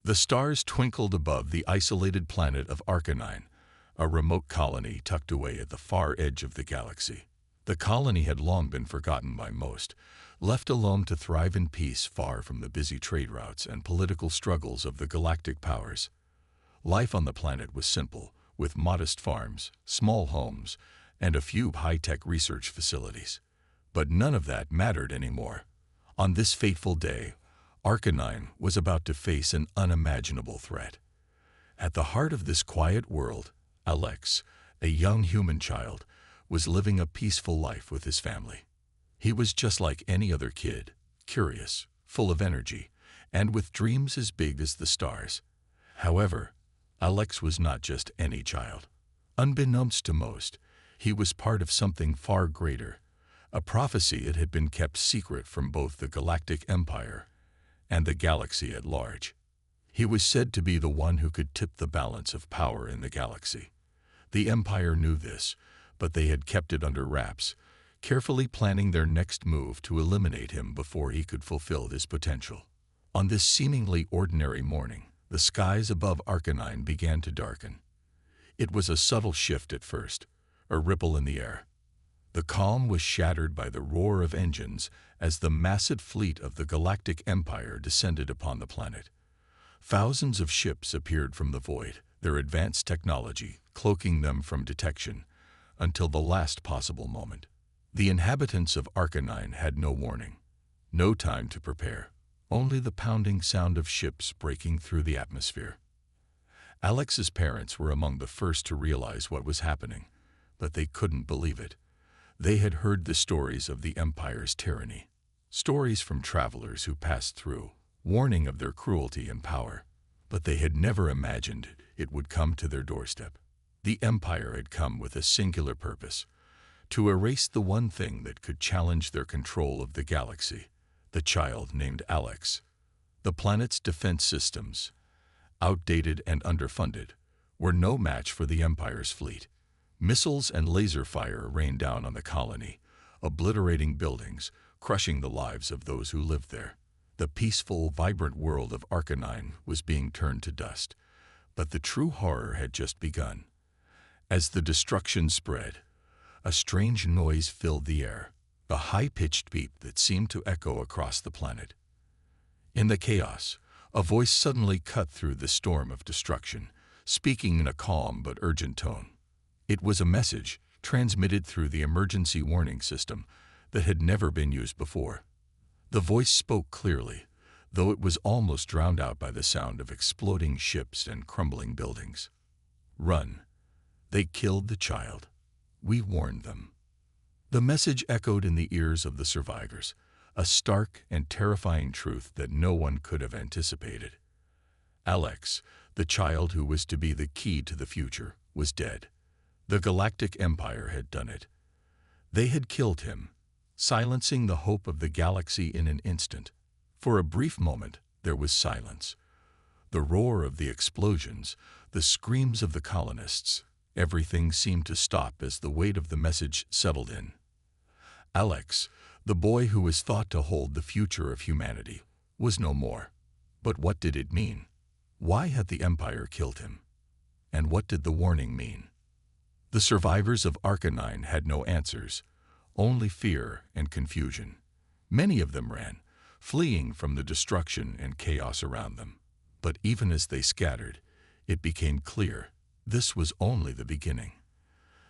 The stars twinkled above the isolated planet of Arcanine, a remote colony tucked away at the far edge of the galaxy. The colony had long been forgotten by most, left alone to thrive in peace far from the busy trade routes and political struggles of the galactic powers. Life on the planet was simple, with modest farms, small homes, and a few high-tech research facilities. But none of that mattered anymore. On this fateful day, Arcanine was about to face an unimaginable threat. At the heart of this quiet world, Alex, a young human child, was living a peaceful life with his family. He was just like any other kid, curious, full of energy, and with dreams as big as the stars. However, Alex was not just any child. Unbeknownst to most, he was part of something far greater, a prophecy that had been kept secret from both the Galactic Empire and the galaxy at large. He was said to be the one who could tip the balance of power in the galaxy. The Empire knew this, but they had kept it under wraps, carefully planning their next move to eliminate him before he could fulfill his potential. On this seemingly ordinary morning, the skies above Arcanine began to darken. It was a subtle shift at first, a ripple in the air. The calm was shattered by the roar of engines as the massive fleet of the Galactic Empire descended upon the planet. Thousands of ships appeared from the void, their advanced technology cloaking them from detection until the last possible moment. The inhabitants of Arcanine had no warning, no time to prepare, only the pounding sound of ships breaking through the atmosphere. Alex's parents were among the first to realize what was happening, but they couldn't believe it. They had heard the stories of the Empire's tyranny, stories from travelers who passed through, warning of their cruelty and power, but they had never imagined it would come to their doorstep. The Empire had come with a singular purpose: to erase the one thing that could challenge their control of the galaxy, the child named Alex. The planet's defense systems, outdated and underfunded, were no match for the Empire's fleet. Missiles and laser fire rained down on the colony, obliterating buildings, crushing the lives of those who lived there. The peaceful, vibrant world of Arcanine was being turned to dust, but the true horror had just begun. As the destruction spread, a strange noise filled the air, a high-pitched beep that seemed to echo across the planet. In the chaos, a voice suddenly cut through the storm of destruction, speaking in a calm but urgent tone. It was a message transmitted through the emergency warning system that had never been used before. The voice spoke clearly, though it was almost drowned out by the sound of exploding ships and crumbling buildings. "Run. They killed the child. We warned them." The message echoed in the ears of the survivors, a stark and terrifying truth that no one could have anticipated. Alex, the child who was to be the key to the future, was dead. The Galactic Empire had done it. They had killed him, silencing the hope of the galaxy in an instant. For a brief moment, there was silence. The roar of the explosions, the screams of the colonists, everything seemed to stop as the weight of the message settled in. Alex, the boy who was thought to hold the future of humanity, was no more. But what did it mean? Why had the Empire killed him? And what did the warning mean? The survivors of Arcanine had no answers, only fear and confusion. Many of them ran, fleeing from the destruction and chaos around them. But even as they scattered, it became clear this was only the beginning.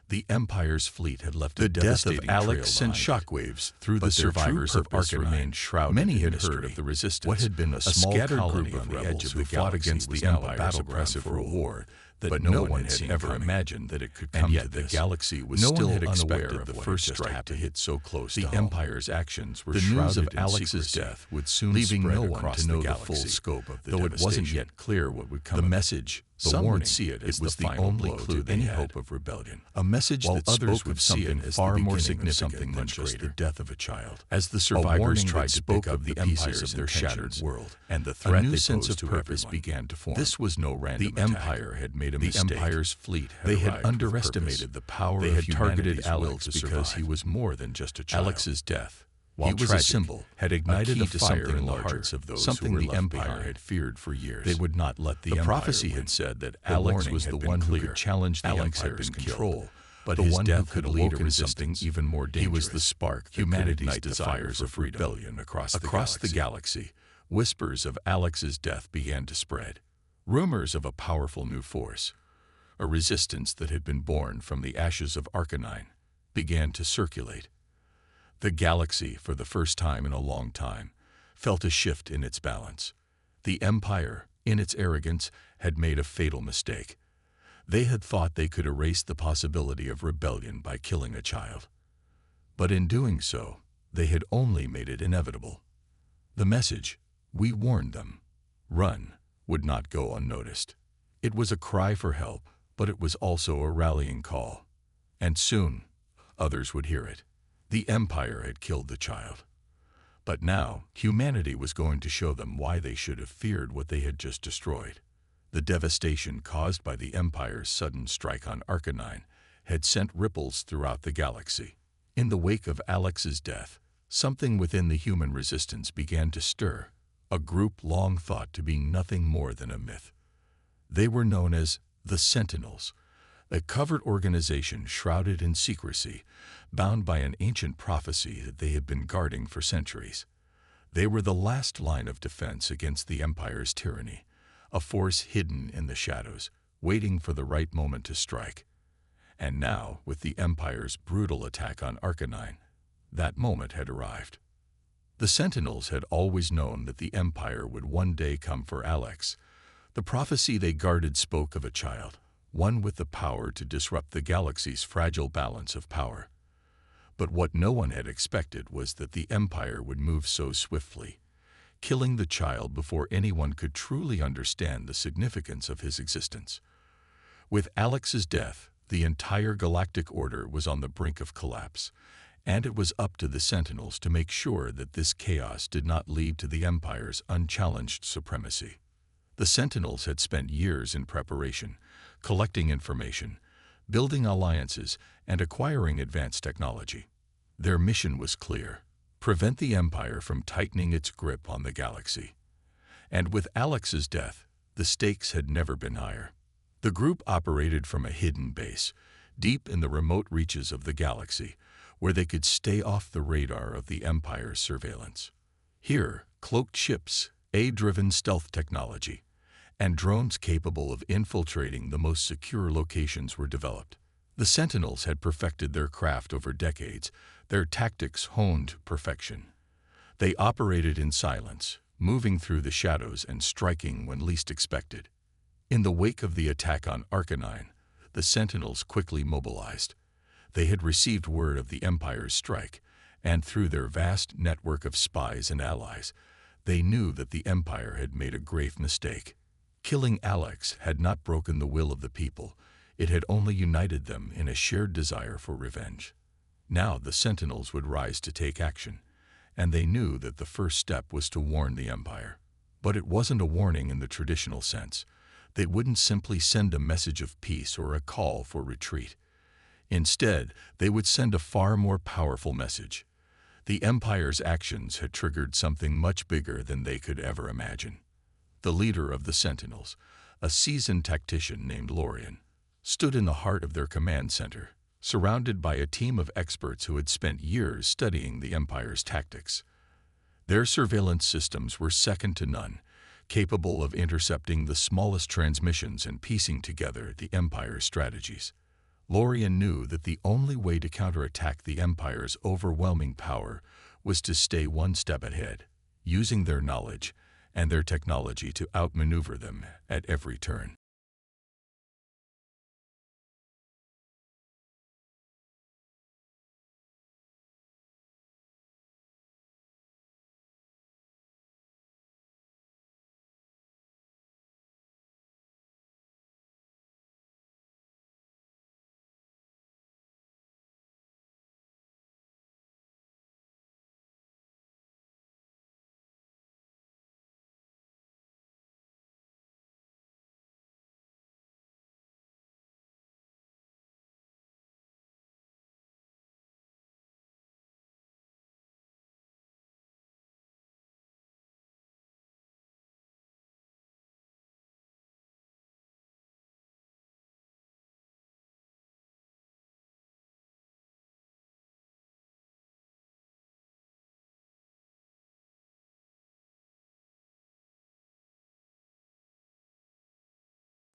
The Empire's fleet had left a devastating trail behind. The death of Alex sent shockwaves through the survivors of Arcanine. Remained shrouded Many had heard of the resistance. What had been a small scattered group of rebels who fought against the Empire for a war that no one had ever imagined that it could come to this. And yet the galaxy was still unaware of the first strike to hit so close to home. The Empire's actions were shrouded in Alex's death would soon leaving no one to know the full scope of the devastation. Though it wasn't yet clear what would come. The message, the warning, would see it as the only clue to any hope of rebellion. A message that others would see it as far more significant than just the death of a child. As the survivors tried to pick up the pieces of their shattered world, and the threat they posed to purpose began to form. This was no random attack. The Empire had made a mistake. The Empire's fleet had underestimated the power of humanity's will to survive. Because he was more than just a child. Alex's death, while he was a symbol, had ignited a fire in the hearts of those something who were the Empire had feared for years. They would not let the prophecy had said that Alex was the one who could challenge the Empire's control, but his death could lead to something even more dangerous. He was the spark, humanity's desires of rebellion across the galaxy. Whispers of Alex's death began to spread. Rumors of a powerful new force, a resistance that had been born from the ashes of Arcanine, began to circulate. The galaxy, for the first time in a long time, felt a shift in its balance. The Empire, in its arrogance, had made a fatal mistake. They had thought they could erase the possibility of rebellion by killing a child. But in doing so, they had only made it inevitable. The message, "We warned them, run," would not go unnoticed. It was a cry for help, but it was also a rallying call. And soon, others would hear it. The Empire had killed the child. But now, humanity was going to show them why they should have feared what they had just destroyed. The devastation caused by the Empire's sudden strike on Arcanine had sent ripples throughout the galaxy. In the wake of Alex's death, something within the human resistance began to stir, a group long thought to be nothing more than a myth. They were known as the Sentinels, a covert organization shrouded in secrecy, bound by an ancient prophecy that they had been guarding for centuries. They were the last line of defense against the Empire's tyranny, a force hidden in the shadows, waiting for the right moment to strike. And now, with the Empire's brutal attack on Arcanine, that moment had arrived. The Sentinels had always known that the Empire would one day come for Alex. The prophecy they guarded spoke of a child, one with the power to disrupt the galaxy's fragile balance of power. But what no one had expected was that the Empire would move so swiftly, killing the child before anyone could truly understand the significance of his existence. With Alex's death, the entire galactic order was on the brink of collapse, and it was up to the Sentinels to make sure that this chaos did not lead to the Empire's unchallenged supremacy. The Sentinels had spent years in preparation, collecting information, building alliances, and acquiring advanced technology. Their mission was clear: prevent the Empire from tightening its grip on the galaxy. And with Alex's death, the stakes had never been higher. The group operated from a hidden base, deep in the remote reaches of the galaxy, where they could stay off the radar of the Empire's surveillance. Here, cloaked ships, AI-driven stealth technology, and drones capable of infiltrating the most secure locations were developed. The Sentinels had perfected their craft over decades, their tactics honed to perfection. They operated in silence, moving through the shadows and striking when least expected. In the wake of the attack on Arcanine, the Sentinels quickly mobilized. They had received word of the Empire's strike, and through their vast network of spies and allies, they knew that the Empire had made a grave mistake. Killing Alex had not broken the will of the people, it had only united them in a shared desire for revenge. Now the Sentinels would rise to take action, and they knew that the first step was to warn the Empire. But it wasn't a warning in the traditional sense. They wouldn't simply send a message of peace or a call for retreat. Instead, they would send a far more powerful message. The Empire's actions had triggered something much bigger than they could ever imagine. The leader of the Sentinels, a seasoned tactician named Lorian, stood in the heart of their command center, surrounded by a team of experts who had spent years studying the Empire's tactics. Their surveillance systems were second to none, capable of intercepting the smallest transmissions and piecing together the Empire's strategies. Lorian knew that the only way to counterattack the Empire's overwhelming power was to stay one step ahead, using their knowledge and their technology to outmaneuver them at every turn.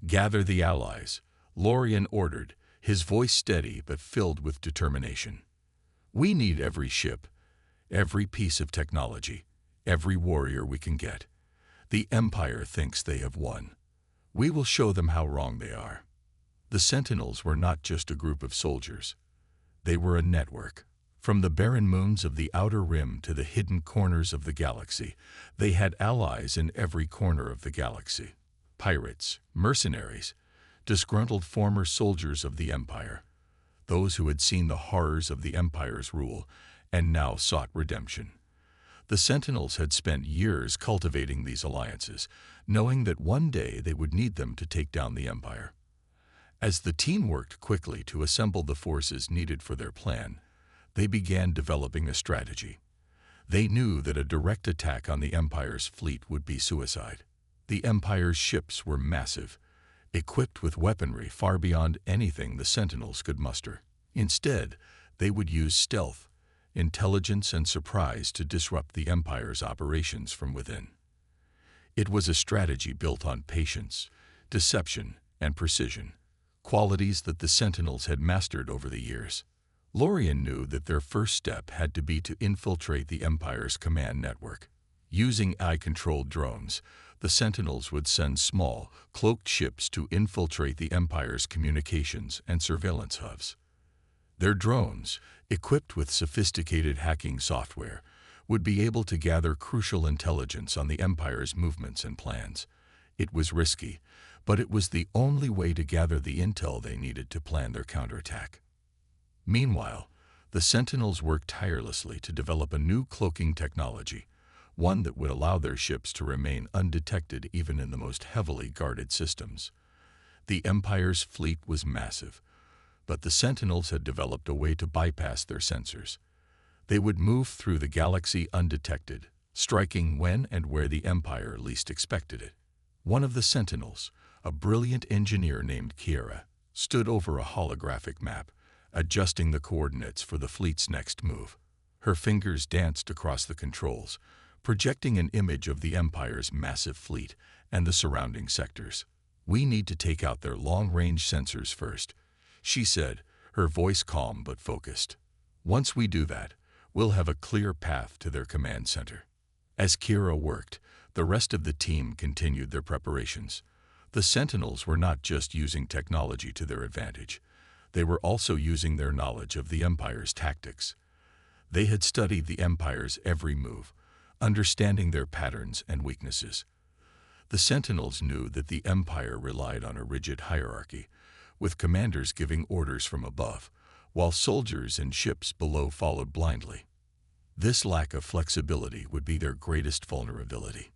"Gather the allies," Lorien ordered, his voice steady but filled with determination. "We need every ship, every piece of technology, every warrior we can get. The Empire thinks they have won. We will show them how wrong they are." The Sentinels were not just a group of soldiers. They were a network. From the barren moons of the outer rim to the hidden corners of the galaxy, they had allies in every corner of the galaxy. Pirates, mercenaries, disgruntled former soldiers of the Empire, those who had seen the horrors of the Empire's rule and now sought redemption. The Sentinels had spent years cultivating these alliances, knowing that one day they would need them to take down the Empire. As the team worked quickly to assemble the forces needed for their plan, they began developing a strategy. They knew that a direct attack on the Empire's fleet would be suicide. The Empire's ships were massive, equipped with weaponry far beyond anything the Sentinels could muster. Instead, they would use stealth, intelligence, and surprise to disrupt the Empire's operations from within. It was a strategy built on patience, deception, and precision, qualities that the Sentinels had mastered over the years. Lorien knew that their first step had to be to infiltrate the Empire's command network. Using eye-controlled drones, the Sentinels would send small, cloaked ships to infiltrate the Empire's communications and surveillance hubs. Their drones, equipped with sophisticated hacking software, would be able to gather crucial intelligence on the Empire's movements and plans. It was risky, but it was the only way to gather the intel they needed to plan their counterattack. Meanwhile, the Sentinels worked tirelessly to develop a new cloaking technology, one that would allow their ships to remain undetected even in the most heavily guarded systems. The Empire's fleet was massive, but the Sentinels had developed a way to bypass their sensors. They would move through the galaxy undetected, striking when and where the Empire least expected it. One of the Sentinels, a brilliant engineer named Kiera, stood over a holographic map, adjusting the coordinates for the fleet's next move. Her fingers danced across the controls, projecting an image of the Empire's massive fleet and the surrounding sectors. "We need to take out their long-range sensors first," she said, her voice calm but focused. "Once we do that, we'll have a clear path to their command center." As Kira worked, the rest of the team continued their preparations. The Sentinels were not just using technology to their advantage. They were also using their knowledge of the Empire's tactics. They had studied the Empire's every move, understanding their patterns and weaknesses. The Sentinels knew that the Empire relied on a rigid hierarchy, with commanders giving orders from above, while soldiers and ships below followed blindly. This lack of flexibility would be their greatest vulnerability.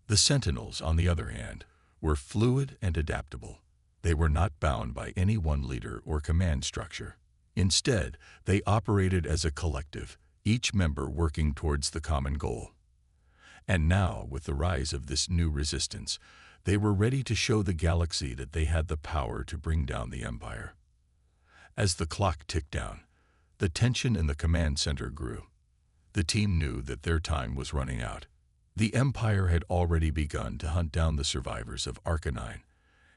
The Sentinels, on the other hand, were fluid and adaptable. They were not bound by any one leader or command structure. Instead, they operated as a collective, each member working towards the common goal. And now, with the rise of this new resistance, they were ready to show the galaxy that they had the power to bring down the Empire. As the clock ticked down, the tension in the command center grew. The team knew that their time was running out. The Empire had already begun to hunt down the survivors of Arcanine,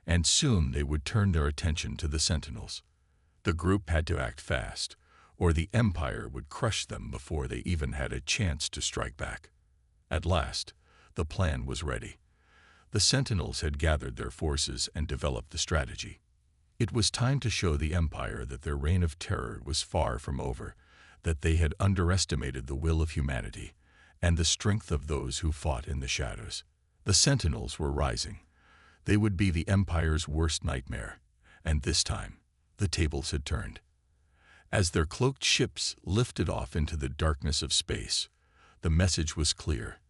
and soon they would turn their attention to the Sentinels. The group had to act fast, or the Empire would crush them before they even had a chance to strike back. At last, the plan was ready. The Sentinels had gathered their forces and developed the strategy. It was time to show the Empire that their reign of terror was far from over, that they had underestimated the will of humanity and the strength of those who fought in the shadows. The Sentinels were rising. They would be the Empire's worst nightmare, and this time, the tables had turned. As their cloaked ships lifted off into the darkness of space, the message was clear.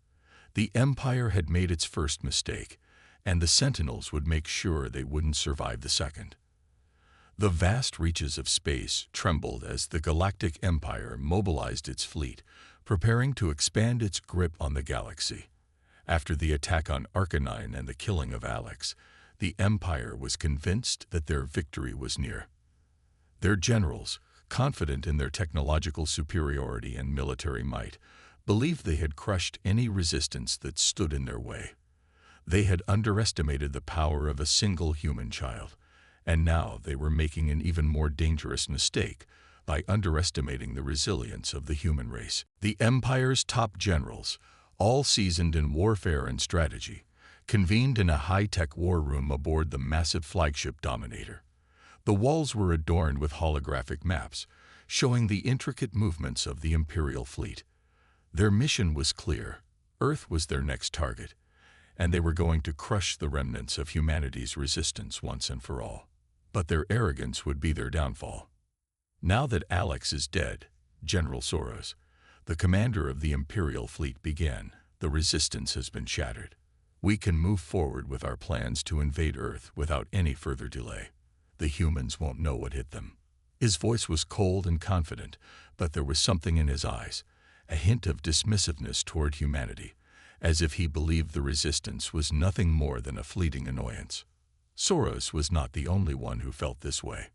The Empire had made its first mistake, and the Sentinels would make sure they wouldn't survive the second. The vast reaches of space trembled as the Galactic Empire mobilized its fleet, preparing to expand its grip on the galaxy. After the attack on Arcanine and the killing of Alex, the Empire was convinced that their victory was near. Their generals, confident in their technological superiority and military might, believed they had crushed any resistance that stood in their way. They had underestimated the power of a single human child, and now they were making an even more dangerous mistake by underestimating the resilience of the human race. The Empire's top generals, all seasoned in warfare and strategy, convened in a high-tech war room aboard the massive flagship Dominator. The walls were adorned with holographic maps, showing the intricate movements of the Imperial fleet. Their mission was clear. Earth was their next target, and they were going to crush the remnants of humanity's resistance once and for all. But their arrogance would be their downfall. Now that Alex is dead, General Soros, the commander of the Imperial fleet, began. The resistance has been shattered. We can move forward with our plans to invade Earth without any further delay. The humans won't know what hit them. His voice was cold and confident, but there was something in his eyes, a hint of dismissiveness toward humanity, as if he believed the resistance was nothing more than a fleeting annoyance. Soros was not the only one who felt this way.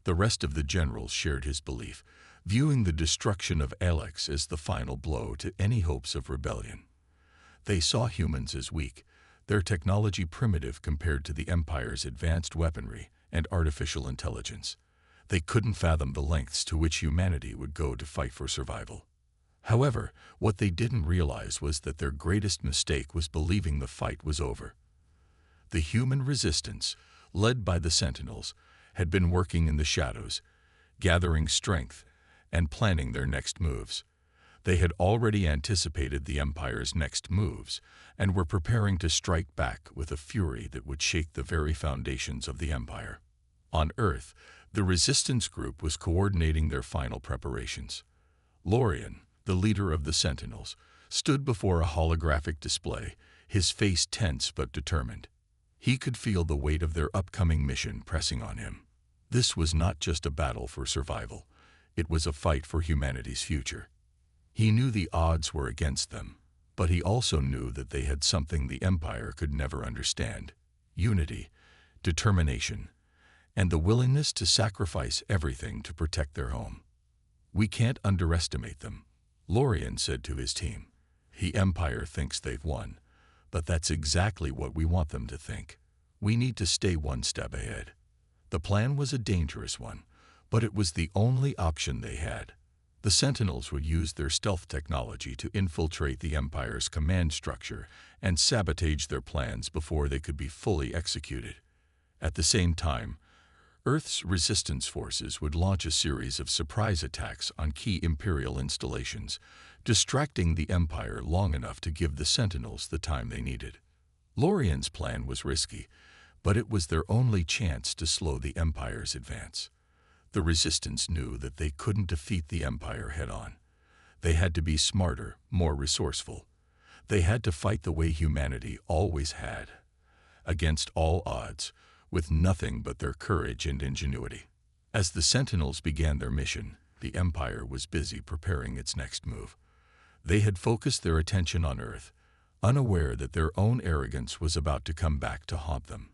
The rest of the generals shared his belief, viewing the destruction of Alex as the final blow to any hopes of rebellion. They saw humans as weak, their technology primitive compared to the Empire's advanced weaponry and artificial intelligence. They couldn't fathom the lengths to which humanity would go to fight for survival. However, what they didn't realize was that their greatest mistake was believing the fight was over. The human resistance, led by the Sentinels, had been working in the shadows, gathering strength and planning their next moves. They had already anticipated the Empire's next moves and were preparing to strike back with a fury that would shake the very foundations of the Empire. On Earth, the resistance group was coordinating their final preparations. Lorian, the leader of the Sentinels, stood before a holographic display, his face tense but determined. He could feel the weight of their upcoming mission pressing on him. This was not just a battle for survival. It was a fight for humanity's future. He knew the odds were against them, but he also knew that they had something the Empire could never understand: unity, determination, and the willingness to sacrifice everything to protect their home. "We can't underestimate them," Lorian said to his team. "The Empire thinks they've won, but that's exactly what we want them to think. We need to stay one step ahead." The plan was a dangerous one, but it was the only option they had. The Sentinels would use their stealth technology to infiltrate the Empire's command structure and sabotage their plans before they could be fully executed. At the same time, Earth's resistance forces would launch a series of surprise attacks on key Imperial installations, distracting the Empire long enough to give the Sentinels the time they needed. Lorian's plan was risky, but it was their only chance to slow the Empire's advance. The Resistance knew that they couldn't defeat the Empire head-on. They had to be smarter, more resourceful. They had to fight the way humanity always had, against all odds, with nothing but their courage and ingenuity. As the Sentinels began their mission, the Empire was busy preparing its next move. They had focused their attention on Earth, unaware that their own arrogance was about to come back to haunt them.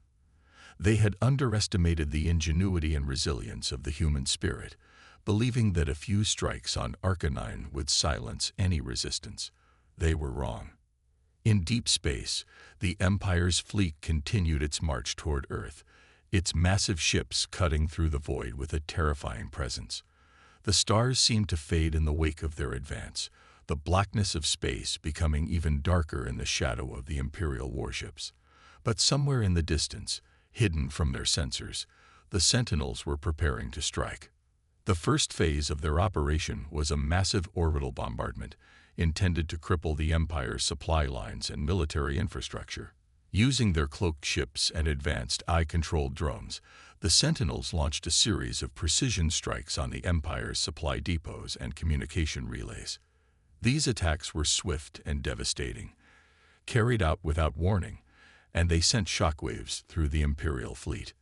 They had underestimated the ingenuity and resilience of the human spirit, believing that a few strikes on Arcanine would silence any resistance. They were wrong. In deep space, the Empire's fleet continued its march toward Earth, its massive ships cutting through the void with a terrifying presence. The stars seemed to fade in the wake of their advance, the blackness of space becoming even darker in the shadow of the Imperial warships. But somewhere in the distance, hidden from their sensors, the Sentinels were preparing to strike. The first phase of their operation was a massive orbital bombardment, intended to cripple the Empire's supply lines and military infrastructure. Using their cloaked ships and advanced eye-controlled drones, the Sentinels launched a series of precision strikes on the Empire's supply depots and communication relays. These attacks were swift and devastating, carried out without warning, and they sent shockwaves through the Imperial fleet.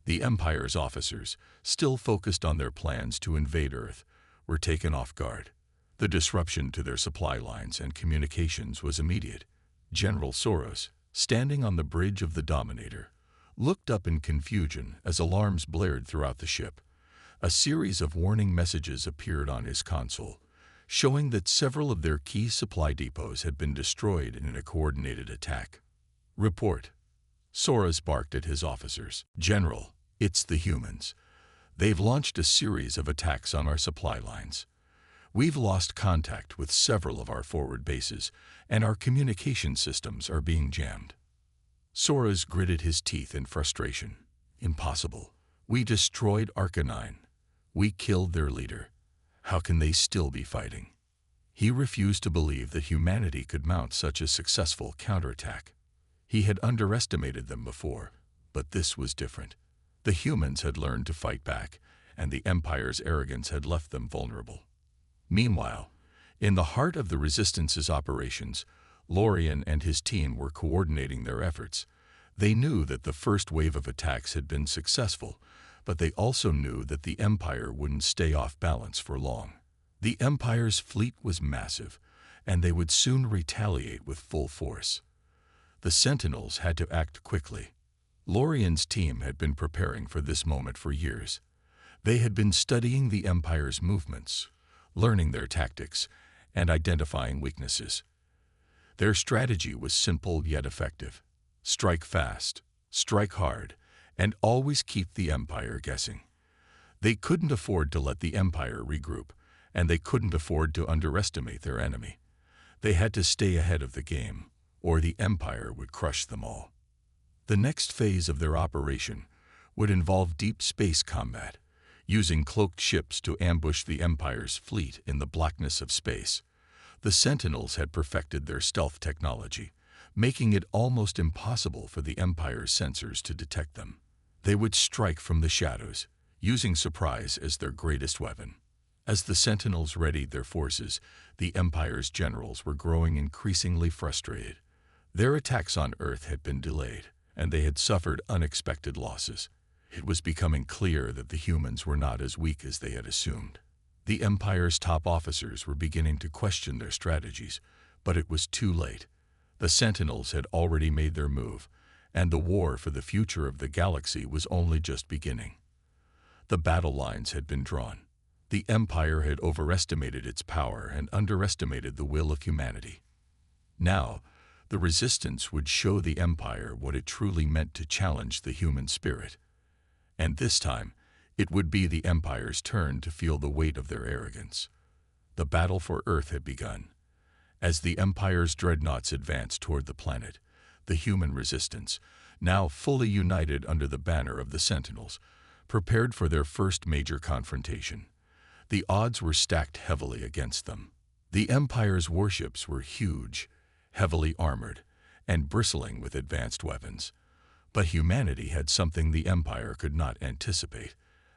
The Empire's officers, still focused on their plans to invade Earth, were taken off guard. The disruption to their supply lines and communications was immediate. General Soros, standing on the bridge of the Dominator, looked up in confusion as alarms blared throughout the ship. A series of warning messages appeared on his console, showing that several of their key supply depots had been destroyed in a coordinated attack. Report. Soros barked at his officers. General, it's the humans. They've launched a series of attacks on our supply lines. We've lost contact with several of our forward bases, and our communication systems are being jammed. Soros gritted his teeth in frustration. Impossible. We destroyed Arcanine. We killed their leader. How can they still be fighting? He refused to believe that humanity could mount such a successful counterattack. He had underestimated them before, but this was different. The humans had learned to fight back, and the Empire's arrogance had left them vulnerable. Meanwhile, in the heart of the Resistance's operations, Lorien and his team were coordinating their efforts. They knew that the first wave of attacks had been successful, but they also knew that the Empire wouldn't stay off balance for long. The Empire's fleet was massive, and they would soon retaliate with full force. The Sentinels had to act quickly. Lorien's team had been preparing for this moment for years. They had been studying the Empire's movements, learning their tactics, and identifying weaknesses. Their strategy was simple yet effective. Strike fast, strike hard, and always keep the Empire guessing. They couldn't afford to let the Empire regroup, and they couldn't afford to underestimate their enemy. They had to stay ahead of the game, or the Empire would crush them all. The next phase of their operation would involve deep space combat, using cloaked ships to ambush the Empire's fleet in the blackness of space. The Sentinels had perfected their stealth technology, making it almost impossible for the Empire's sensors to detect them. They would strike from the shadows, using surprise as their greatest weapon. As the Sentinels readied their forces, the Empire's generals were growing increasingly frustrated. Their attacks on Earth had been delayed, and they had suffered unexpected losses. It was becoming clear that the humans were not as weak as they had assumed. The Empire's top officers were beginning to question their strategies, but it was too late. The Sentinels had already made their move, and the war for the future of the galaxy was only just beginning. The battle lines had been drawn. The Empire had overestimated its power and underestimated the will of humanity. Now, the Resistance would show the Empire what it truly meant to challenge the human spirit. And this time, it would be the Empire's turn to feel the weight of their arrogance. The battle for Earth had begun. As the Empire's dreadnoughts advanced toward the planet, the human Resistance, now fully united under the banner of the Sentinels, prepared for their first major confrontation. The odds were stacked heavily against them. The Empire's warships were huge, heavily armored, and bristling with advanced weapons. But humanity had something the Empire could not anticipate,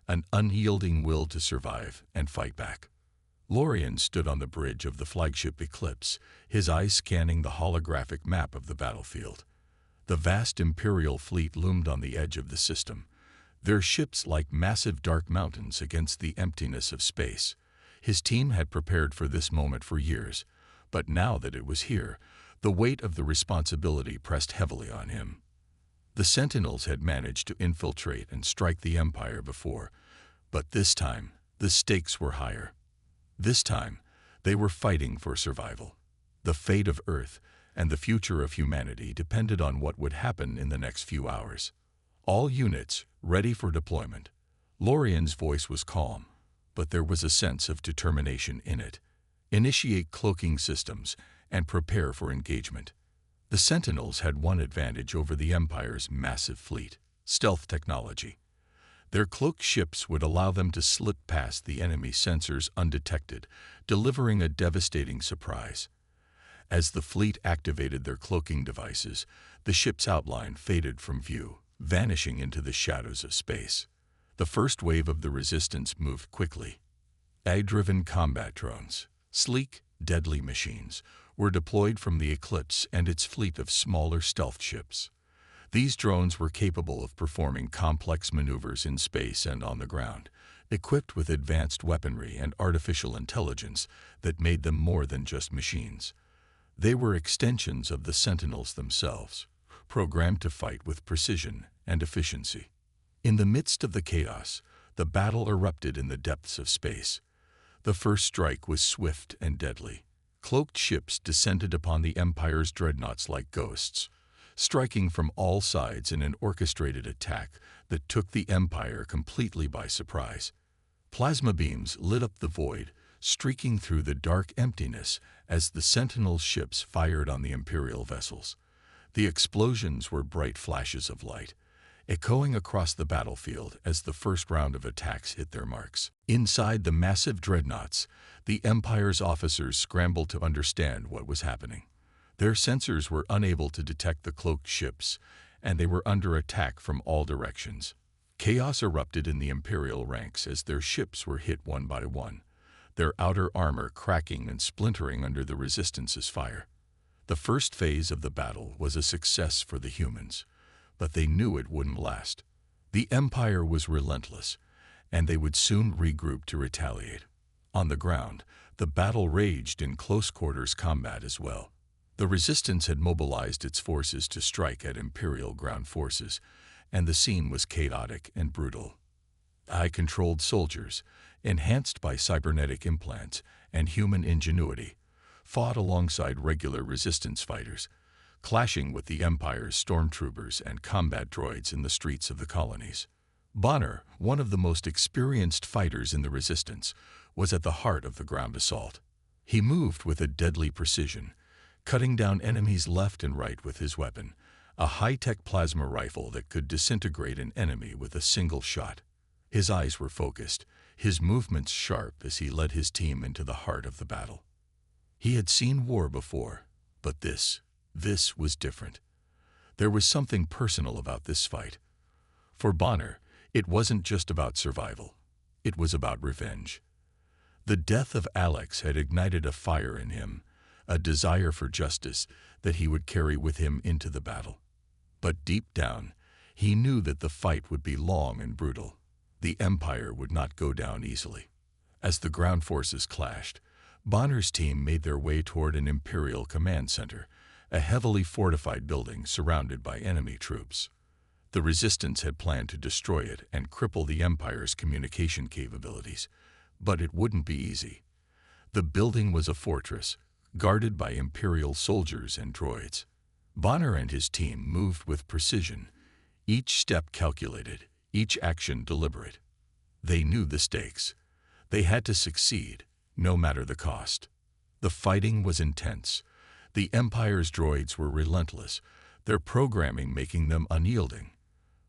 an unyielding will to survive and fight back. Lorien stood on the bridge of the flagship Eclipse, his eyes scanning the holographic map of the battlefield. The vast Imperial fleet loomed on the edge of the system, their ships like massive dark mountains against the emptiness of space. His team had prepared for this moment for years, but now that it was here, the weight of the responsibility pressed heavily on him. The Sentinels had managed to infiltrate and strike the Empire before, but this time, the stakes were higher. This time, they were fighting for survival. The fate of Earth and the future of humanity depended on what would happen in the next few hours. All units ready for deployment. Lorien's voice was calm, but there was a sense of determination in it. Initiate cloaking systems and prepare for engagement. The Sentinels had one advantage over the Empire's massive fleet: stealth technology. Their cloaked ships would allow them to slip past the enemy sensors undetected, delivering a devastating surprise. As the fleet activated their cloaking devices, the ship's outline faded from view, vanishing into the shadows of space. The first wave of the Resistance moved quickly. AI-driven combat drones, sleek, deadly machines, were deployed from the Eclipse and its fleet of smaller stealth ships. These drones were capable of performing complex maneuvers in space and on the ground, equipped with advanced weaponry and artificial intelligence that made them more than just machines. They were extensions of the Sentinels themselves, programmed to fight with precision and efficiency. In the midst of the chaos, the battle erupted in the depths of space. The first strike was swift and deadly. Cloaked ships descended upon the Empire's dreadnoughts like ghosts, striking from all sides in an orchestrated attack that took the Empire completely by surprise. Plasma beams lit up the void, streaking through the dark emptiness as the Sentinel ships fired on the Imperial vessels. The explosions were bright flashes of light, echoing across the battlefield as the first round of attacks hit their marks. Inside the massive dreadnoughts, the Empire's officers scrambled to understand what was happening. Their sensors were unable to detect the cloaked ships, and they were under attack from all directions. Chaos erupted in the Imperial ranks as their ships were hit one by one, their outer armor cracking and splintering under the Resistance's fire. The first phase of the battle was a success for the humans, but they knew it wouldn't last. The Empire was relentless, and they would soon regroup to retaliate. On the ground, the battle raged in close-quarters combat as well. The Resistance had mobilized its forces to strike at Imperial ground forces, and the scene was chaotic and brutal. AI-controlled soldiers, enhanced by cybernetic implants and human ingenuity, fought alongside regular Resistance fighters, clashing with the Empire's stormtroopers and combat droids in the streets of the colonies. Bonner, one of the most experienced fighters in the Resistance, was at the heart of the ground assault. He moved with a deadly precision, cutting down enemies left and right with his weapon, a high-tech plasma rifle that could disintegrate an enemy with a single shot. His eyes were focused, his movements sharp as he led his team into the heart of the battle. He had seen war before, but this was different. There was something personal about this fight. For Bonner, it wasn't just about survival. It was about revenge. The death of Alex had ignited a fire in him, a desire for justice that he would carry with him into the battle. But deep down, he knew that the fight would be long and brutal. The Empire would not go down easily. As the ground forces clashed, Bonner's team made their way toward an Imperial command center, a heavily fortified building surrounded by enemy troops. The Resistance had planned to destroy it and cripple the Empire's communication capabilities, but it wouldn't be easy. The building was a fortress, guarded by Imperial soldiers and droids. Bonner and his team moved with precision, each step calculated, each action deliberate. They knew the stakes. They had to succeed, no matter the cost. The fighting was intense. The Empire's droids were relentless, their programming making them unyielding.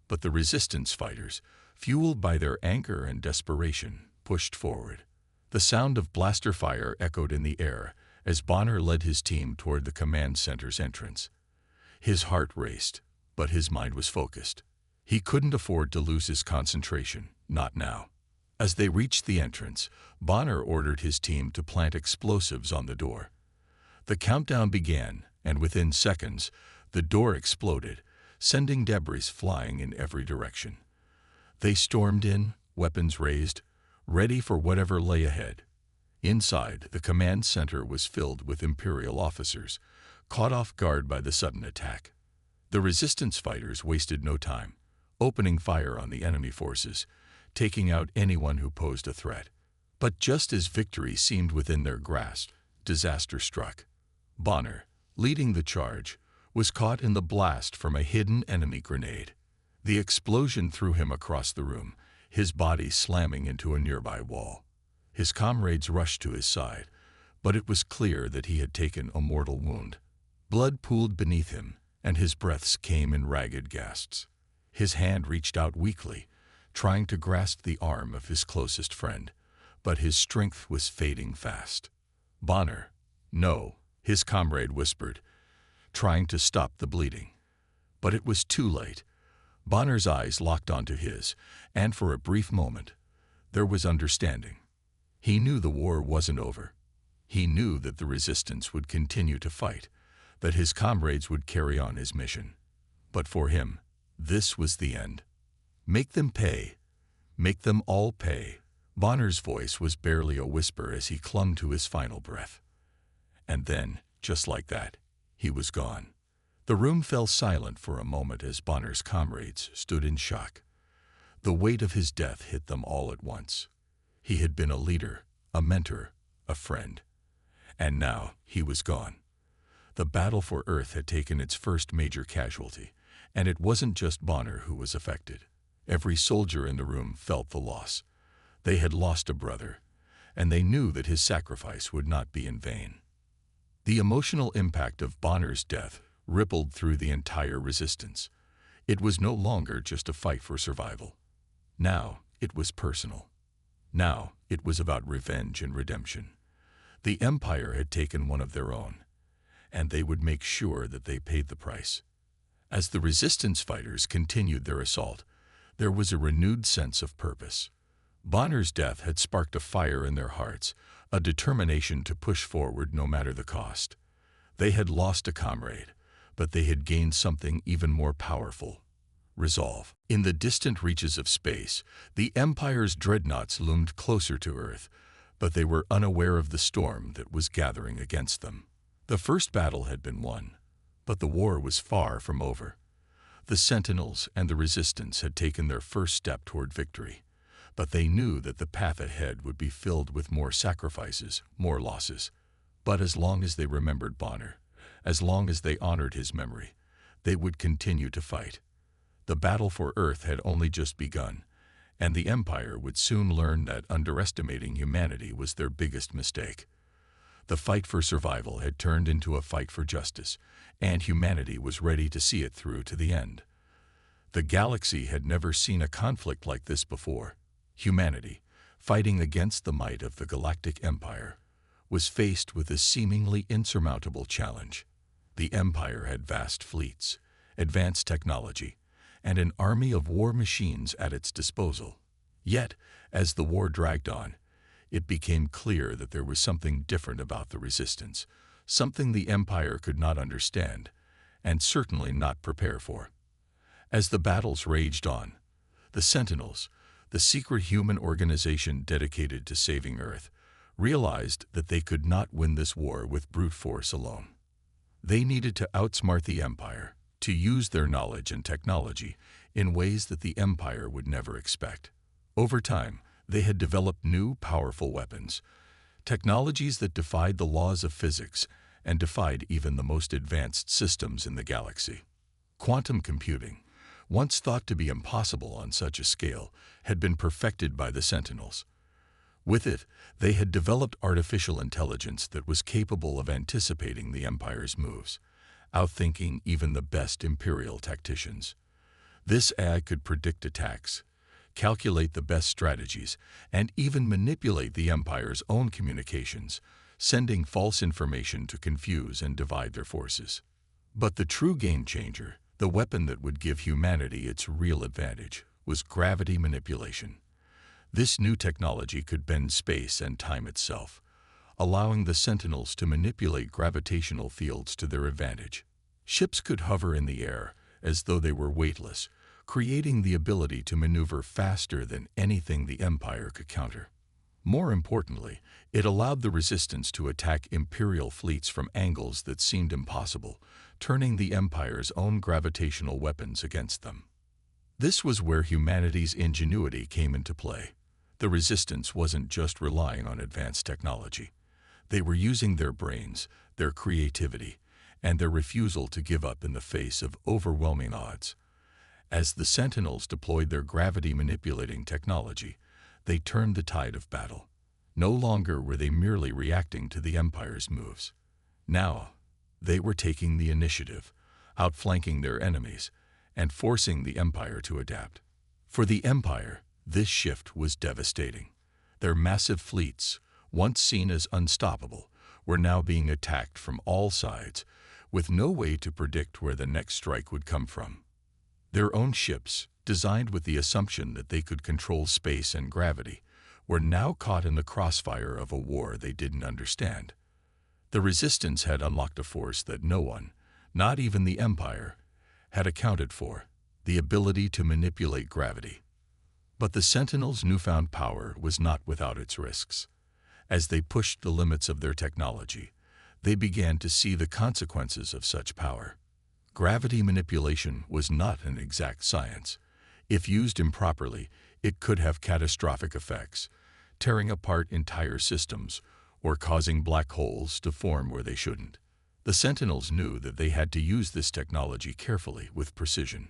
But the Resistance fighters, fueled by their anger and desperation, pushed forward. The sound of blaster fire echoed in the air as Bonner led his team toward the command center's entrance. His heart raced, but his mind was focused. He couldn't afford to lose his concentration, not now. As they reached the entrance, Bonner ordered his team to plant explosives on the door. The countdown began, and within seconds, the door exploded, sending debris flying in every direction. They stormed in, weapons raised, ready for whatever lay ahead. Inside, the command center was filled with Imperial officers, caught off guard by the sudden attack. The Resistance fighters wasted no time, opening fire on the enemy forces, taking out anyone who posed a threat. But just as victory seemed within their grasp, disaster struck. Bonner, leading the charge, was caught in the blast from a hidden enemy grenade. The explosion threw him across the room, his body slamming into a nearby wall. His comrades rushed to his side, but it was clear that he had taken a mortal wound. Blood pooled beneath him, and his breaths came in ragged gasps. His hand reached out weakly, trying to grasp the arm of his closest friend, but his strength was fading fast. "Bonner, no," his comrade whispered, trying to stop the bleeding. But it was too late. Bonner's eyes locked onto his, and for a brief moment, there was understanding. He knew the war wasn't over. He knew that the Resistance would continue to fight, that his comrades would carry on his mission. But for him, this was the end. Make them pay. Make them all pay. Bonner's voice was barely a whisper as he clung to his final breath. And then, just like that, he was gone. The room fell silent for a moment as Bonner's comrades stood in shock. The weight of his death hit them all at once. He had been a leader, a mentor, a friend. And now he was gone. The battle for Earth had taken its first major casualty, and it wasn't just Bonner who was affected. Every soldier in the room felt the loss. They had lost a brother, and they knew that his sacrifice would not be in vain. The emotional impact of Bonner's death rippled through the entire resistance. It was no longer just a fight for survival. Now it was personal. Now it was about revenge and redemption. The Empire had taken one of their own, and they would make sure that they paid the price. As the resistance fighters continued their assault, there was a renewed sense of purpose. Bonner's death had sparked a fire in their hearts, a determination to push forward no matter the cost. They had lost a comrade, but they had gained something even more powerful: resolve. In the distant reaches of space, the Empire's dreadnoughts loomed closer to Earth, but they were unaware of the storm that was gathering against them. The first battle had been won, but the war was far from over. The Sentinels and the Resistance had taken their first step toward victory, but they knew that the path ahead would be filled with more sacrifices, more losses. But as long as they remembered Bonner, as long as they honored his memory, they would continue to fight. The battle for Earth had only just begun, and the Empire would soon learn that underestimating humanity was their biggest mistake. The fight for survival had turned into a fight for justice, and humanity was ready to see it through to the end. The galaxy had never seen a conflict like this before. Humanity, fighting against the might of the Galactic Empire, was faced with a seemingly insurmountable challenge. The Empire had vast fleets, advanced technology, and an army of war machines at its disposal. Yet, as the war dragged on, it became clear that there was something different about the Resistance, something the Empire could not understand, and certainly not prepare for. As the battles raged on, the Sentinels, the secret human organization dedicated to saving Earth, realized that they could not win this war with brute force alone. They needed to outsmart the Empire, to use their knowledge and technology in ways that the Empire would never expect. Over time, they had developed new, powerful weapons, technologies that defied the laws of physics and defied even the most advanced systems in the galaxy. Quantum computing, once thought to be impossible on such a scale, had been perfected by the Sentinels. With it, they had developed artificial intelligence that was capable of anticipating the Empire's moves, outthinking even the best Imperial tacticians. This AI could predict attacks, calculate the best strategies, and even manipulate the Empire's own communications, sending false information to confuse and divide their forces. But the true game-changer, the weapon that would give humanity its real advantage, was gravity manipulation. This new technology could bend space and time itself, allowing the Sentinels to manipulate gravitational fields to their advantage. Ships could hover in the air as though they were weightless, creating the ability to maneuver faster than anything the Empire could counter. More importantly, it allowed the Resistance to attack Imperial fleets from angles that seemed impossible, turning the Empire's own gravitational weapons against them. This was where humanity's ingenuity came into play. The Resistance wasn't just relying on advanced technology. They were using their brains, their creativity, and their refusal to give up in the face of overwhelming odds. As the Sentinels deployed their gravity-manipulating technology, they turned the tide of battle. No longer were they merely reacting to the Empire's moves. Now, they were taking the initiative, outflanking their enemies, and forcing the Empire to adapt. For the Empire, this shift was devastating. Their massive fleets, once seen as unstoppable, were now being attacked from all sides, with no way to predict where the next strike would come from. Their own ships, designed with the assumption that they could control space and gravity, were now caught in the crossfire of a war they didn't understand. The Resistance had unlocked a force that no one, not even the Empire, had accounted for: the ability to manipulate gravity. But the Sentinels' newfound power was not without its risks. As they pushed the limits of their technology, they began to see the consequences of such power. Gravity manipulation was not an exact science. If used improperly, it could have catastrophic effects, tearing apart entire systems or causing black holes to form where they shouldn't. The Sentinels knew that they had to use this technology carefully, with precision.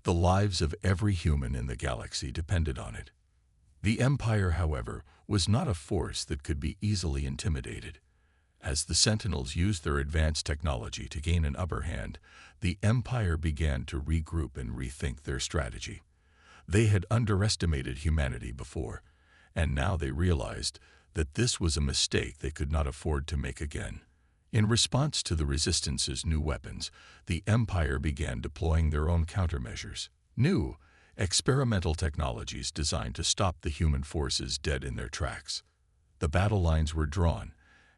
The lives of every human in the galaxy depended on it. The Empire, however, was not a force that could be easily intimidated. As the Sentinels used their advanced technology to gain an upper hand, the Empire began to regroup and rethink their strategy. They had underestimated humanity before, and now they realized that this was a mistake they could not afford to make again. In response to the Resistance's new weapons, the Empire began deploying their own countermeasures. New, experimental technologies designed to stop the human forces dead in their tracks. The battle lines were drawn,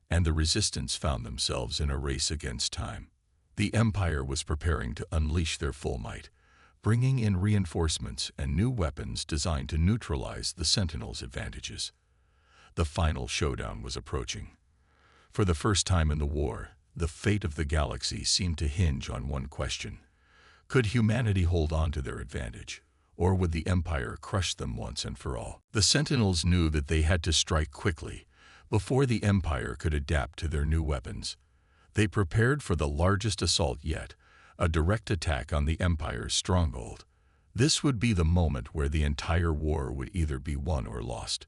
and the Resistance found themselves in a race against time. The Empire was preparing to unleash their full might, bringing in reinforcements and new weapons designed to neutralize the Sentinels' advantages. The final showdown was approaching. For the first time in the war, the fate of the galaxy seemed to hinge on one question. Could humanity hold on to their advantage, or would the Empire crush them once and for all? The Sentinels knew that they had to strike quickly, before the Empire could adapt to their new weapons. They prepared for the largest assault yet, a direct attack on the Empire's stronghold. This would be the moment where the entire war would either be won or lost.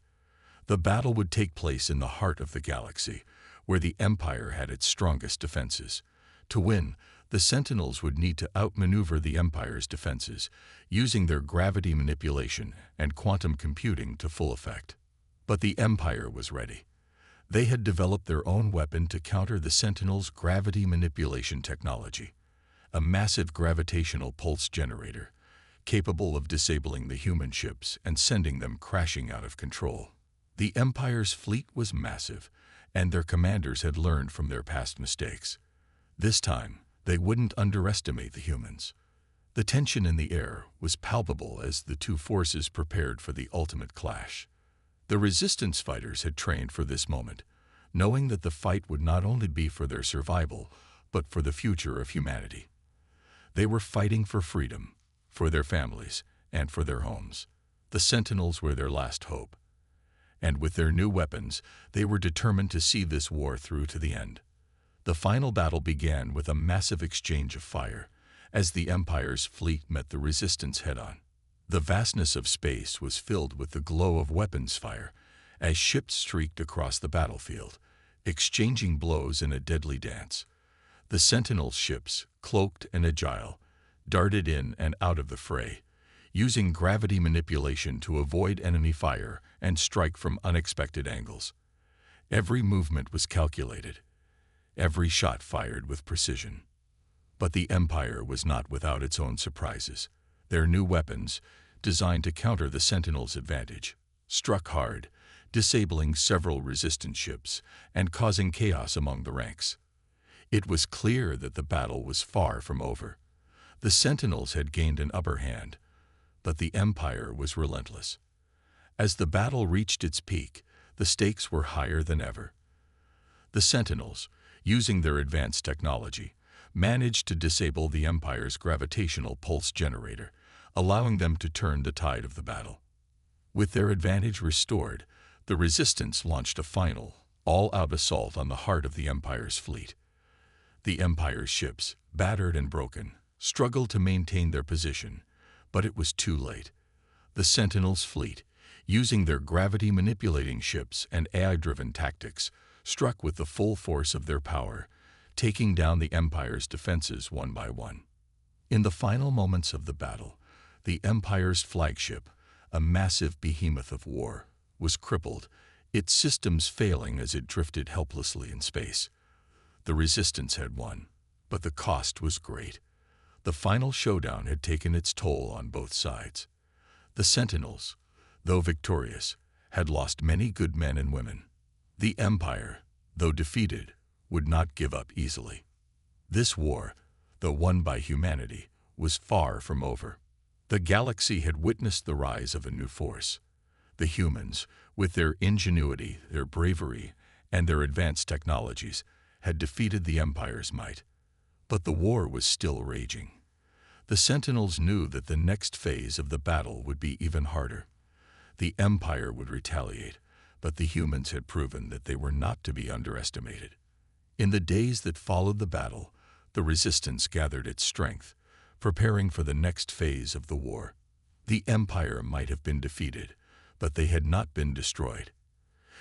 The battle would take place in the heart of the galaxy, where the Empire had its strongest defenses. To win, the Sentinels would need to outmaneuver the Empire's defenses, using their gravity manipulation and quantum computing to full effect. But the Empire was ready. They had developed their own weapon to counter the Sentinels' gravity manipulation technology, a massive gravitational pulse generator, capable of disabling the human ships and sending them crashing out of control. The Empire's fleet was massive, and their commanders had learned from their past mistakes. This time, they wouldn't underestimate the humans. The tension in the air was palpable as the two forces prepared for the ultimate clash. The Resistance fighters had trained for this moment, knowing that the fight would not only be for their survival, but for the future of humanity. They were fighting for freedom, for their families, and for their homes. The Sentinels were their last hope. And with their new weapons, they were determined to see this war through to the end. The final battle began with a massive exchange of fire, as the Empire's fleet met the Resistance head-on. The vastness of space was filled with the glow of weapons fire, as ships streaked across the battlefield, exchanging blows in a deadly dance. The Sentinel ships, cloaked and agile, darted in and out of the fray, using gravity manipulation to avoid enemy fire and strike from unexpected angles. Every movement was calculated, every shot fired with precision. But the Empire was not without its own surprises. Their new weapons, designed to counter the Sentinels' advantage, struck hard, disabling several Resistance ships and causing chaos among the ranks. It was clear that the battle was far from over. The Sentinels had gained an upper hand, but the Empire was relentless. As the battle reached its peak, the stakes were higher than ever. The Sentinels, using their advanced technology, managed to disable the Empire's gravitational pulse generator, allowing them to turn the tide of the battle. With their advantage restored, the Resistance launched a final, all-out assault on the heart of the Empire's fleet. The Empire's ships, battered and broken, struggled to maintain their position, but it was too late. The Sentinels' fleet, using their gravity-manipulating ships and AI-driven tactics, struck with the full force of their power, taking down the Empire's defenses one by one. In the final moments of the battle, the Empire's flagship, a massive behemoth of war, was crippled, its systems failing as it drifted helplessly in space. The Resistance had won, but the cost was great. The final showdown had taken its toll on both sides. The Sentinels, though victorious, had lost many good men and women. The Empire, though defeated, would not give up easily. This war, though won by humanity, was far from over. The galaxy had witnessed the rise of a new force. The humans, with their ingenuity, their bravery, and their advanced technologies, had defeated the Empire's might. But the war was still raging. The Sentinels knew that the next phase of the battle would be even harder. The Empire would retaliate, but the humans had proven that they were not to be underestimated. In the days that followed the battle, the resistance gathered its strength, preparing for the next phase of the war. The Empire might have been defeated, but they had not been destroyed.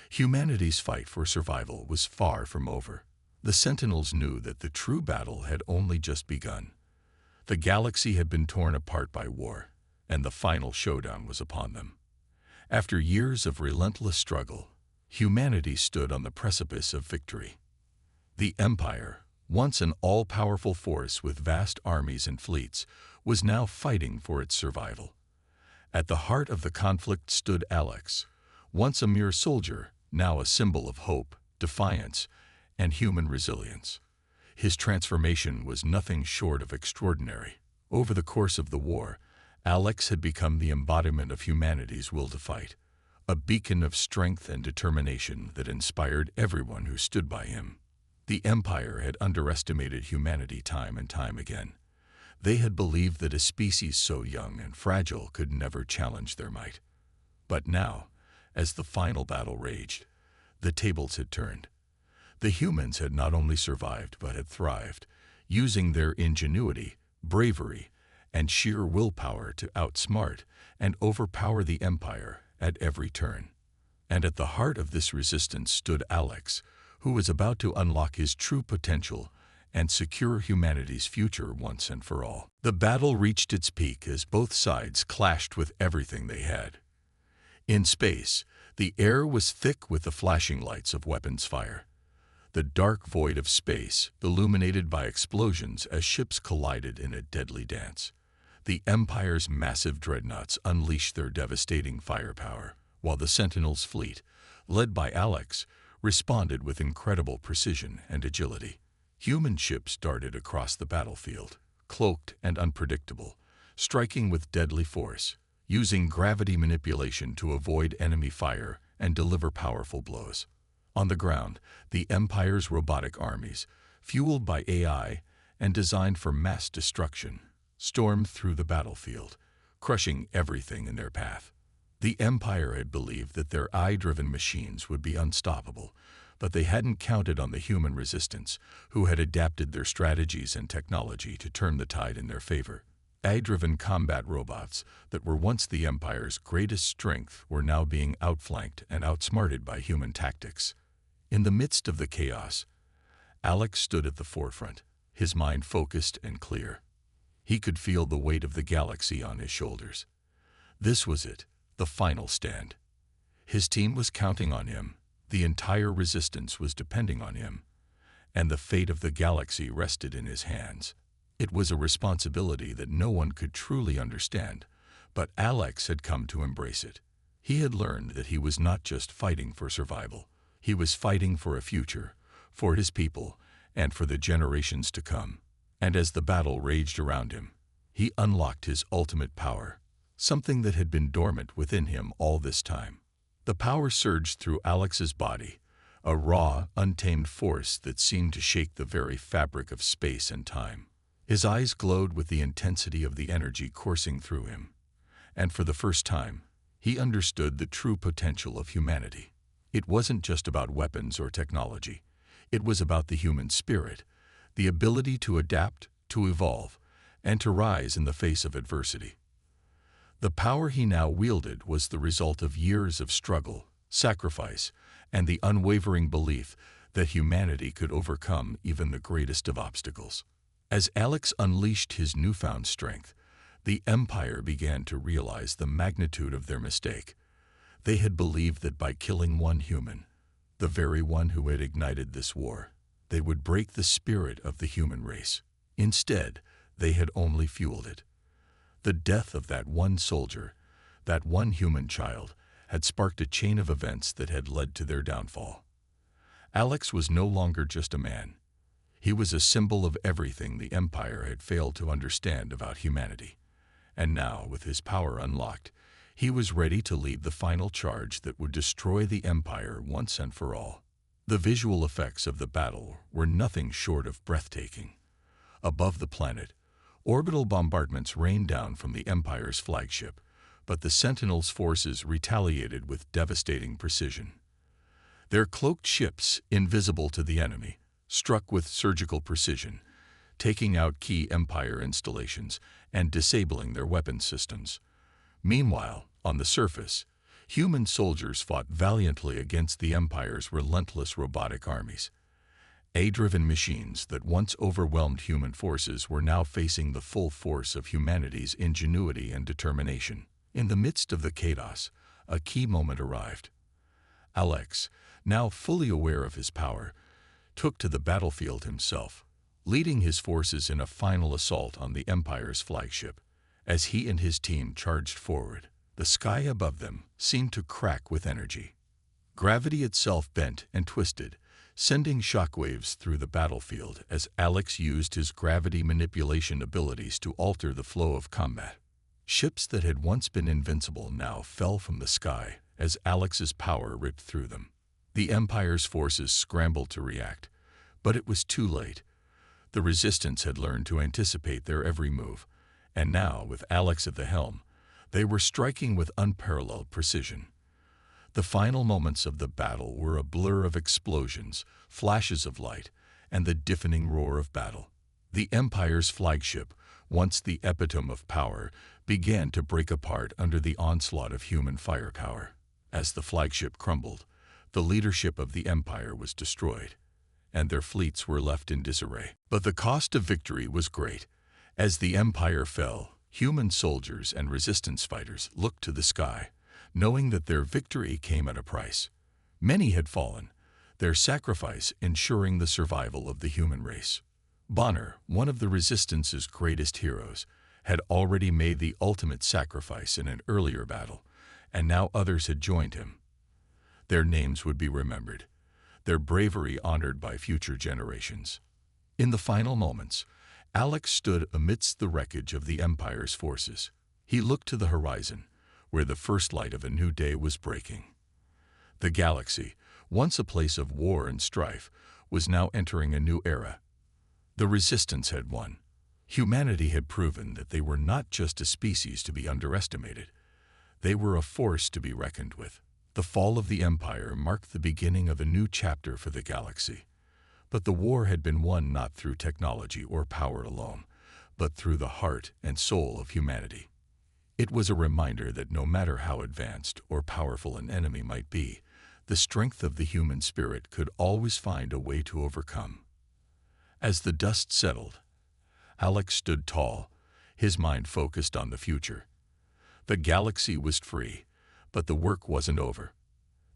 Humanity's fight for survival was far from over. The Sentinels knew that the true battle had only just begun. The galaxy had been torn apart by war, and the final showdown was upon them. After years of relentless struggle, humanity stood on the precipice of victory. The Empire, once an all-powerful force with vast armies and fleets, was now fighting for its survival. At the heart of the conflict stood Alex, once a mere soldier, now a symbol of hope, defiance, and human resilience. His transformation was nothing short of extraordinary. Over the course of the war, Alex had become the embodiment of humanity's will to fight, a beacon of strength and determination that inspired everyone who stood by him. The Empire had underestimated humanity time and time again. They had believed that a species so young and fragile could never challenge their might. But now, as the final battle raged, the tables had turned. The humans had not only survived but had thrived, using their ingenuity, bravery, and sheer willpower to outsmart and overpower the Empire at every turn. And at the heart of this resistance stood Alex, who was about to unlock his true potential and secure humanity's future once and for all. The battle reached its peak as both sides clashed with everything they had. In space, the air was thick with the flashing lights of weapons fire. The dark void of space, illuminated by explosions as ships collided in a deadly dance. The Empire's massive dreadnoughts unleashed their devastating firepower, while the Sentinels' fleet, led by Alex, responded with incredible precision and agility. Human ships darted across the battlefield, cloaked and unpredictable, striking with deadly force, using gravity manipulation to avoid enemy fire and deliver powerful blows. On the ground, the Empire's robotic armies, fueled by AI and designed for mass destruction, stormed through the battlefield, crushing everything in their path. The Empire had believed that their AI-driven machines would be unstoppable, but they hadn't counted on the human resistance, who had adapted their strategies and technology to turn the tide in their favor. AI-driven combat robots that were once the Empire's greatest strength were now being outflanked and outsmarted by human tactics. In the midst of the chaos, Alex stood at the forefront, his mind focused and clear. He could feel the weight of the galaxy on his shoulders. This was it, the final stand. His team was counting on him, the entire resistance was depending on him, and the fate of the galaxy rested in his hands. It was a responsibility that no one could truly understand, but Alex had come to embrace it. He had learned that he was not just fighting for survival. He was fighting for a future, for his people, and for the generations to come. And as the battle raged around him, he unlocked his ultimate power, something that had been dormant within him all this time. The power surged through Alex's body, a raw, untamed force that seemed to shake the very fabric of space and time. His eyes glowed with the intensity of the energy coursing through him, and for the first time, he understood the true potential of humanity. It wasn't just about weapons or technology. It was about the human spirit, the ability to adapt, to evolve, and to rise in the face of adversity. The power he now wielded was the result of years of struggle, sacrifice, and the unwavering belief that humanity could overcome even the greatest of obstacles. As Alex unleashed his newfound strength, the Empire began to realize the magnitude of their mistake. They had believed that by killing one human, the very one who had ignited this war, they would break the spirit of the human race. Instead, they had only fueled it. The death of that one soldier, that one human child, had sparked a chain of events that had led to their downfall. Alex was no longer just a man. He was a symbol of everything the Empire had failed to understand about humanity. And now, with his power unlocked, he was ready to lead the final charge that would destroy the Empire once and for all. The visual effects of the battle were nothing short of breathtaking. Above the planet, orbital bombardments rained down from the Empire's flagship, but the Sentinels' forces retaliated with devastating precision. Their cloaked ships, invisible to the enemy, struck with surgical precision, taking out key Empire installations and disabling their weapons systems. Meanwhile, on the surface, human soldiers fought valiantly against the Empire's relentless robotic armies. AI-driven machines that once overwhelmed human forces were now facing the full force of humanity's ingenuity and determination. In the midst of the chaos, a key moment arrived. Alex, now fully aware of his power, took to the battlefield himself, leading his forces in a final assault on the Empire's flagship. As he and his team charged forward, the sky above them seemed to crack with energy. Gravity itself bent and twisted, sending shockwaves through the battlefield as Alex used his gravity manipulation abilities to alter the flow of combat. Ships that had once been invincible now fell from the sky as Alex's power ripped through them. The Empire's forces scrambled to react, but it was too late. The Resistance had learned to anticipate their every move, and now, with Alex at the helm, they were striking with unparalleled precision. The final moments of the battle were a blur of explosions, flashes of light, and the deafening roar of battle. The Empire's flagship, once the epitome of power, began to break apart under the onslaught of human firepower. As the flagship crumbled, the leadership of the Empire was destroyed, and their fleets were left in disarray. But the cost of victory was great. As the Empire fell, human soldiers and Resistance fighters looked to the sky, knowing that their victory came at a price. Many had fallen, their sacrifice ensuring the survival of the human race. Bonner, one of the Resistance's greatest heroes, had already made the ultimate sacrifice in an earlier battle, and now others had joined him. Their names would be remembered, their bravery honored by future generations. In the final moments, Alex stood amidst the wreckage of the Empire's forces. He looked to the horizon, where the first light of a new day was breaking. The galaxy, once a place of war and strife, was now entering a new era. The Resistance had won. Humanity had proven that they were not just a species to be underestimated. They were a force to be reckoned with. The fall of the Empire marked the beginning of a new chapter for the galaxy. But the war had been won not through technology or power alone, but through the heart and soul of humanity. It was a reminder that no matter how advanced or powerful an enemy might be, the strength of the human spirit could always find a way to overcome. As the dust settled, Alex stood tall, his mind focused on the future. The galaxy was free, but the work wasn't over.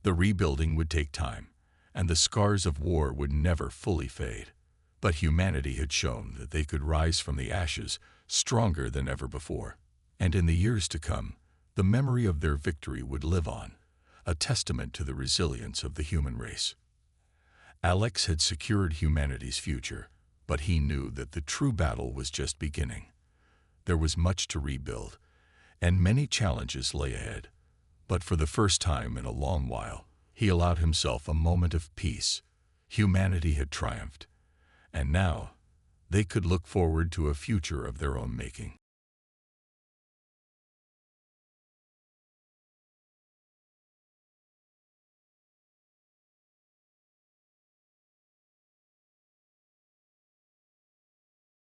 The rebuilding would take time, and the scars of war would never fully fade. But humanity had shown that they could rise from the ashes stronger than ever before. And in the years to come, the memory of their victory would live on, a testament to the resilience of the human race. Alex had secured humanity's future, but he knew that the true battle was just beginning. There was much to rebuild, and many challenges lay ahead. But for the first time in a long while, he allowed himself a moment of peace. Humanity had triumphed, and now they could look forward to a future of their own making.